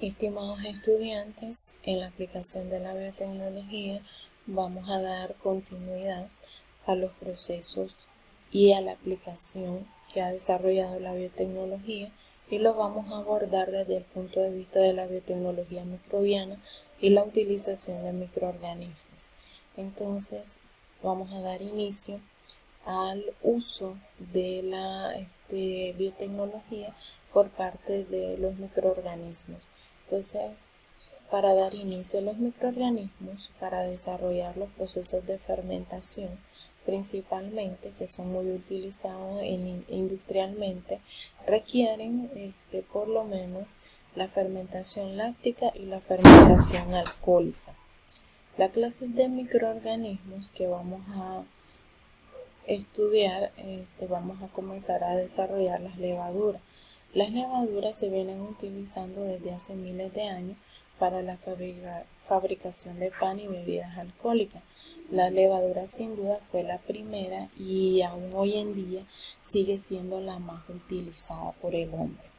Estimados estudiantes, en la aplicación de la biotecnología vamos a dar continuidad a los procesos y a la aplicación que ha desarrollado la biotecnología y lo vamos a abordar desde el punto de vista de la biotecnología microbiana y la utilización de microorganismos. Entonces, vamos a dar inicio al uso de la biotecnología por parte de los microorganismos. Entonces, para dar inicio a los microorganismos, para desarrollar los procesos de fermentación, principalmente, que son muy utilizados industrialmente, requieren por lo menos la fermentación láctica y la fermentación alcohólica. La clase de microorganismos que vamos a estudiar, vamos a comenzar a desarrollar las levaduras. Las levaduras se vienen utilizando desde hace miles de años para la fabricación de pan y bebidas alcohólicas. La levadura sin duda fue la primera y aún hoy en día sigue siendo la más utilizada por el hombre.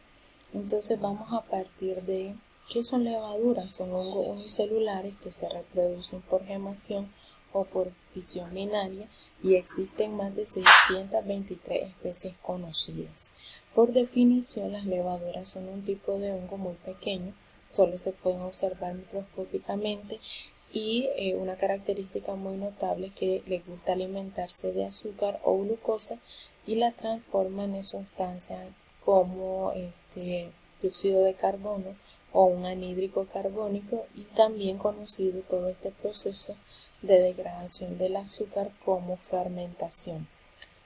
Entonces vamos a partir de ¿qué son levaduras? Son hongos unicelulares que se reproducen por gemación o por fisión binaria y existen más de 623 especies conocidas. Por definición, las levaduras son un tipo de hongo muy pequeño, solo se pueden observar microscópicamente y una característica muy notable es que les gusta alimentarse de azúcar o glucosa y la transforman en sustancias como dióxido de carbono o un anhídrico carbónico, y también conocido todo este proceso de degradación del azúcar como fermentación.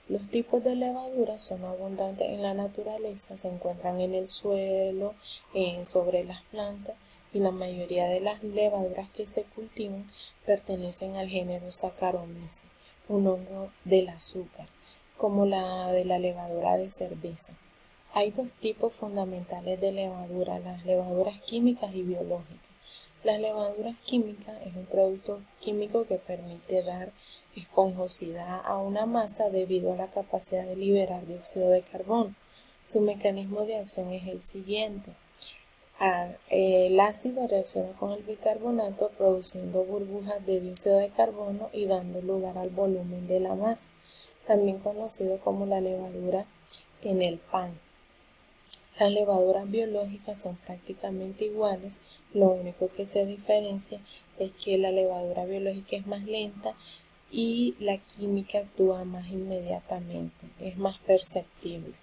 Los tipos de levaduras son abundantes en la naturaleza, se encuentran en el suelo, sobre las plantas, y la mayoría de las levaduras que se cultivan pertenecen al género Saccharomyces, un hongo del azúcar, como la de la levadura de cerveza. Hay dos tipos fundamentales de levadura, las levaduras químicas y biológicas. Las levaduras químicas es un producto químico que permite dar esponjosidad a una masa debido a la capacidad de liberar dióxido de carbono. Su mecanismo de acción es el siguiente. El ácido reacciona con el bicarbonato produciendo burbujas de dióxido de carbono y dando lugar al volumen de la masa, también conocido como la levadura en el pan. Las levaduras biológicas son prácticamente iguales, lo único que se diferencia es que la levadura biológica es más lenta y la química actúa más inmediatamente, es más perceptible.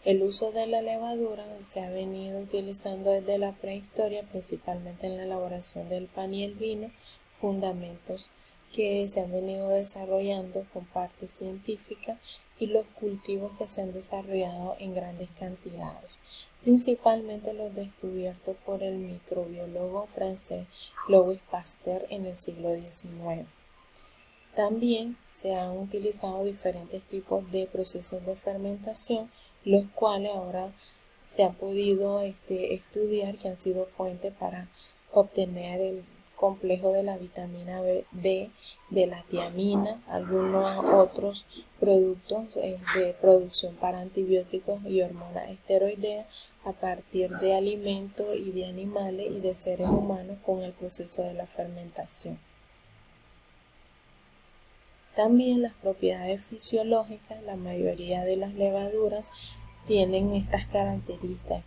El uso de la levadura se ha venido utilizando desde la prehistoria, principalmente en la elaboración del pan y el vino, fundamentos que se han venido desarrollando con parte científica y los cultivos que se han desarrollado en grandes cantidades, principalmente los descubiertos por el microbiólogo francés Louis Pasteur en el siglo XIX. También se han utilizado diferentes tipos de procesos de fermentación, los cuales ahora se han podido estudiar, que han sido fuente para obtener el complejo de la vitamina B, de la tiamina, algunos otros productos de producción para antibióticos y hormonas esteroideas a partir de alimentos y de animales y de seres humanos con el proceso de la fermentación. También las propiedades fisiológicas, la mayoría de las levaduras tienen estas características,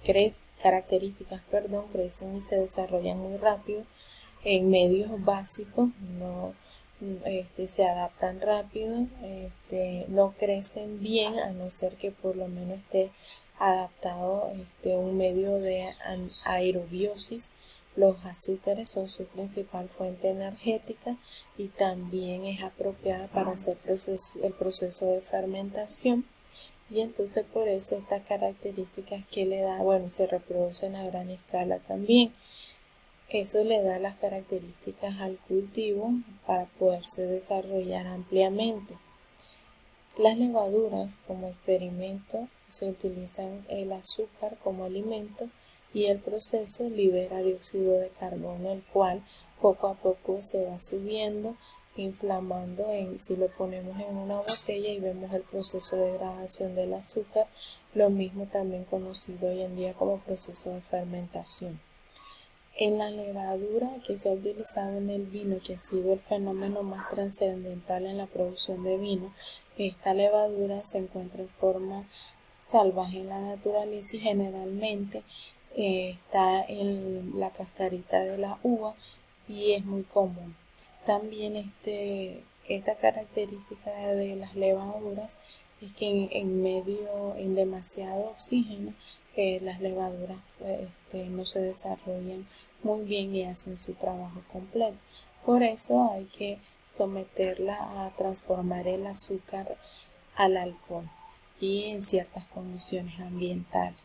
crecen y se desarrollan muy rápido en medios básicos, no se adaptan rápido, no crecen bien a no ser que por lo menos esté adaptado un medio de aerobiosis. Los azúcares son su principal fuente energética y también es apropiada para hacer el proceso de fermentación. Y entonces por eso estas características que le da, se reproducen a gran escala también. Eso le da las características al cultivo para poderse desarrollar ampliamente. Las levaduras como experimento se utilizan el azúcar como alimento y el proceso libera dióxido de carbono, el cual poco a poco se va subiendo, inflamando. Si lo ponemos en una botella y vemos el proceso de degradación del azúcar, lo mismo también conocido hoy en día como proceso de fermentación. En la levadura que se ha utilizado en el vino, que ha sido el fenómeno más trascendental en la producción de vino, esta levadura se encuentra en forma salvaje en la naturaleza y generalmente está en la cascarita de la uva y es muy común. También esta característica de las levaduras es que en demasiado oxígeno, las levaduras no se desarrollan muy bien y hacen su trabajo completo. Por eso hay que someterla a transformar el azúcar al alcohol y en ciertas condiciones ambientales.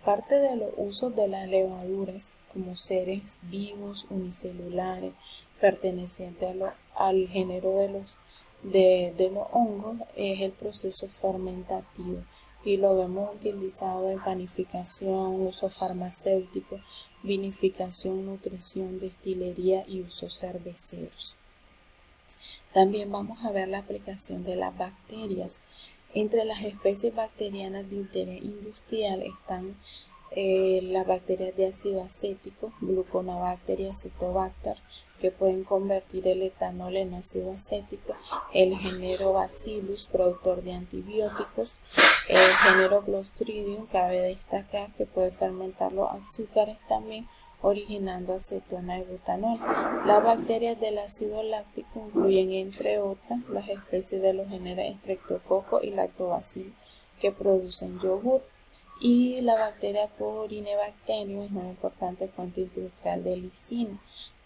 Parte de los usos de las levaduras como seres vivos unicelulares pertenecientes al género de los hongos es el proceso fermentativo y lo vemos utilizado en panificación, uso farmacéutico, vinificación, nutrición, destilería y usos cerveceros. También vamos a ver la aplicación de las bacterias. Entre las especies bacterianas de interés industrial están las bacterias de ácido acético, Gluconobacter y Acetobacter, que pueden convertir el etanol en ácido acético, el género Bacillus, productor de antibióticos, el género Clostridium, cabe destacar que puede fermentar los azúcares también, originando acetona y butanol. Las bacterias del ácido láctico incluyen, entre otras, las especies de los géneros Streptococcus y Lactobacillus, que producen yogur. Y la bacteria Corynebacterium es una importante fuente industrial de lisina.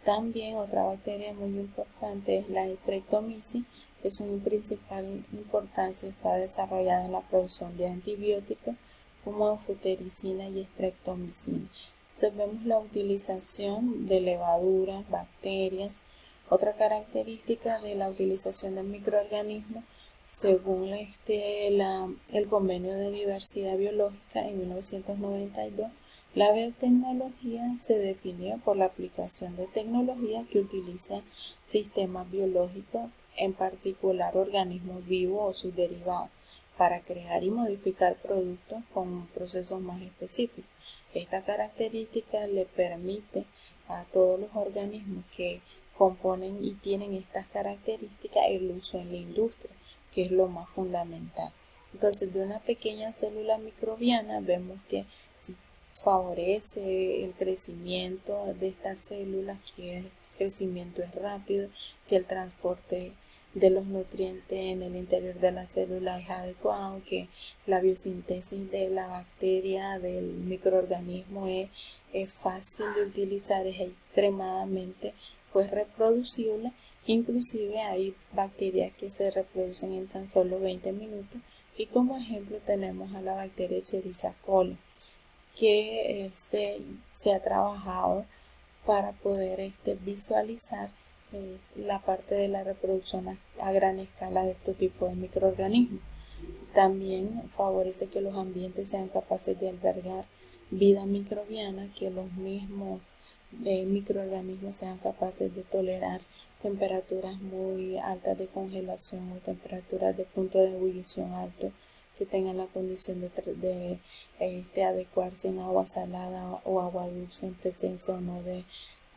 También otra bacteria muy importante es la Streptomyces, que su principal importancia está desarrollada en la producción de antibióticos como anfotericina y streptomicina. Entonces vemos la utilización de levaduras, bacterias. Otra característica de la utilización de microorganismos, según el Convenio de Diversidad Biológica en 1992, la biotecnología se definió por la aplicación de tecnología que utiliza sistemas biológicos, en particular organismos vivos o sus derivados, para crear y modificar productos con procesos más específicos. Esta característica le permite a todos los organismos que componen y tienen estas características el uso en la industria, que es lo más fundamental. Entonces, de una pequeña célula microbiana vemos que si favorece el crecimiento de estas células, que el crecimiento es rápido, que el transporte de los nutrientes en el interior de la célula es adecuado, que la biosíntesis de la bacteria, del microorganismo es fácil de utilizar, es extremadamente reproducible. Inclusive hay bacterias que se reproducen en tan solo 20 minutos y como ejemplo tenemos a la bacteria Escherichia coli, que se ha trabajado para poder visualizar la parte de la reproducción a gran escala de este tipo de microorganismos. También favorece que los ambientes sean capaces de albergar vida microbiana, que los mismos microorganismos sean capaces de tolerar temperaturas muy altas de congelación o temperaturas de punto de ebullición alto, que tengan la condición de adecuarse en agua salada o agua dulce, en presencia o no de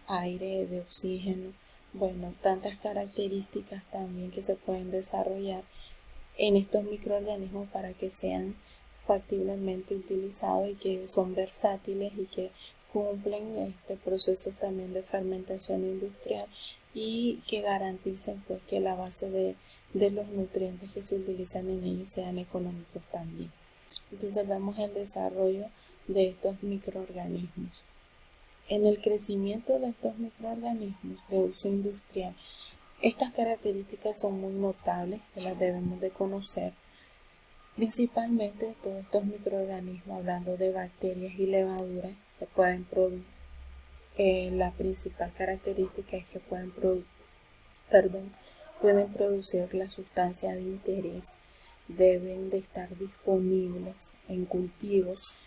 aire, de oxígeno. Bueno, tantas características también que se pueden desarrollar en estos microorganismos para que sean factiblemente utilizados y que son versátiles y que cumplen procesos también de fermentación industrial y que garanticen pues que la base de los nutrientes que se utilizan en ellos sean económicos también. Entonces vemos el desarrollo de estos microorganismos. En el crecimiento de estos microorganismos de uso industrial, estas características son muy notables, que las debemos de conocer. Principalmente todos estos microorganismos, hablando de bacterias y levaduras, se pueden producir. La principal característica es que pueden producir la sustancia de interés, deben de estar disponibles en cultivos,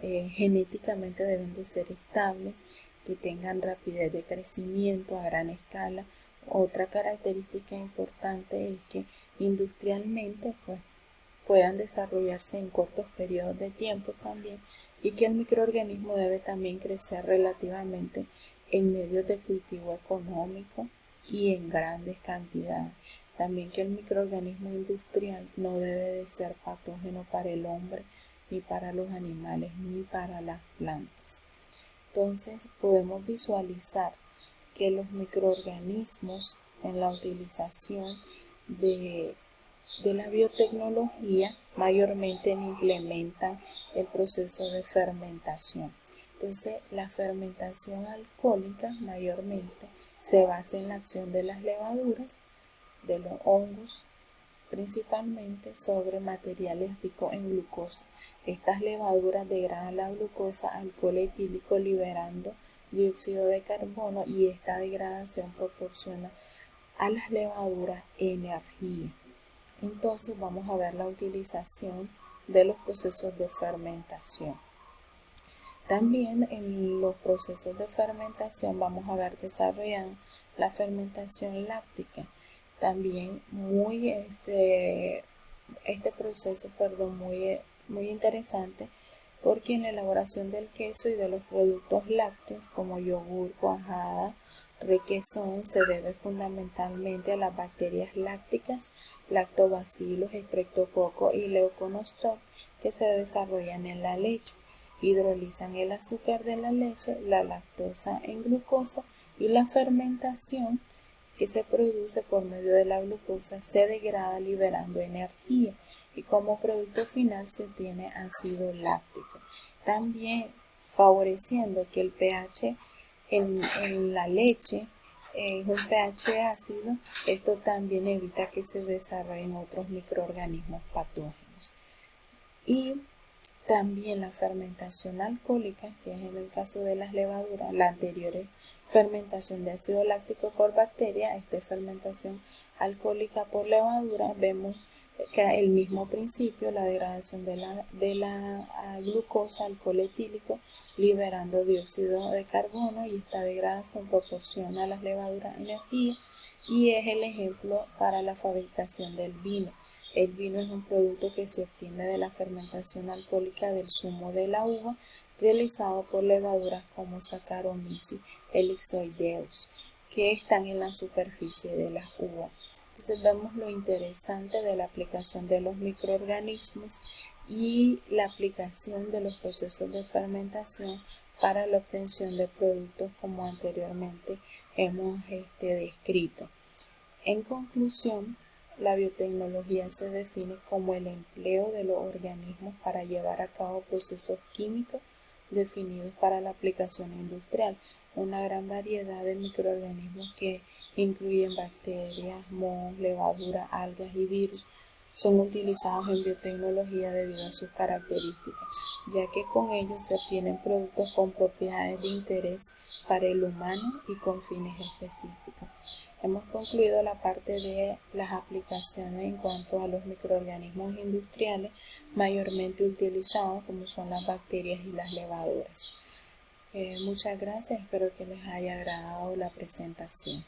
genéticamente deben de ser estables, que tengan rapidez de crecimiento a gran escala. Otra característica importante es que industrialmente puedan desarrollarse en cortos periodos de tiempo también y que el microorganismo debe también crecer relativamente en medios de cultivo económico y en grandes cantidades. También que el microorganismo industrial no debe de ser patógeno para el hombre, ni para los animales, ni para las plantas. Entonces podemos visualizar que los microorganismos en la utilización de la biotecnología mayormente implementan el proceso de fermentación. Entonces, la fermentación alcohólica mayormente se basa en la acción de las levaduras, de los hongos, principalmente sobre materiales ricos en glucosa. Estas levaduras degradan la glucosa, alcohol etílico, liberando dióxido de carbono, y esta degradación proporciona a las levaduras energía. Entonces vamos a ver la utilización de los procesos de fermentación. También en los procesos de fermentación vamos a ver desarrollando la fermentación láctica. También este proceso, muy interesante, porque en la elaboración del queso y de los productos lácteos como yogur, cuajada, requesón, se debe fundamentalmente a las bacterias lácticas, lactobacilos, streptococcus y leuconostoc, que se desarrollan en la leche. Hidrolizan el azúcar de la leche, la lactosa en glucosa, y la fermentación que se produce por medio de la glucosa se degrada liberando energía, y como producto final se obtiene ácido láctico, también favoreciendo que el pH en la leche es un pH ácido. Esto también evita que se desarrollen otros microorganismos patógenos. Y también la fermentación alcohólica, que es en el caso de las levaduras, la anterior es fermentación de ácido láctico por bacteria, esta es fermentación alcohólica por levadura. Vemos que el mismo principio, la degradación de la glucosa, alcohol etílico, liberando dióxido de carbono, y esta degradación proporciona a las levaduras energía, y es el ejemplo para la fabricación del vino. El vino es un producto que se obtiene de la fermentación alcohólica del zumo de la uva, realizado por levaduras como Saccharomyces elixoideus, que están en la superficie de las uvas. Entonces vemos lo interesante de la aplicación de los microorganismos y la aplicación de los procesos de fermentación para la obtención de productos como anteriormente hemos descrito. En conclusión, la biotecnología se define como el empleo de los organismos para llevar a cabo procesos químicos definidos para la aplicación industrial. Una gran variedad de microorganismos que incluyen bacterias, mohos, levaduras, algas y virus son utilizados en biotecnología debido a sus características, ya que con ellos se obtienen productos con propiedades de interés para el humano y con fines específicos. Hemos concluido la parte de las aplicaciones en cuanto a los microorganismos industriales mayormente utilizados, como son las bacterias y las levaduras. Muchas gracias, espero que les haya agradado la presentación.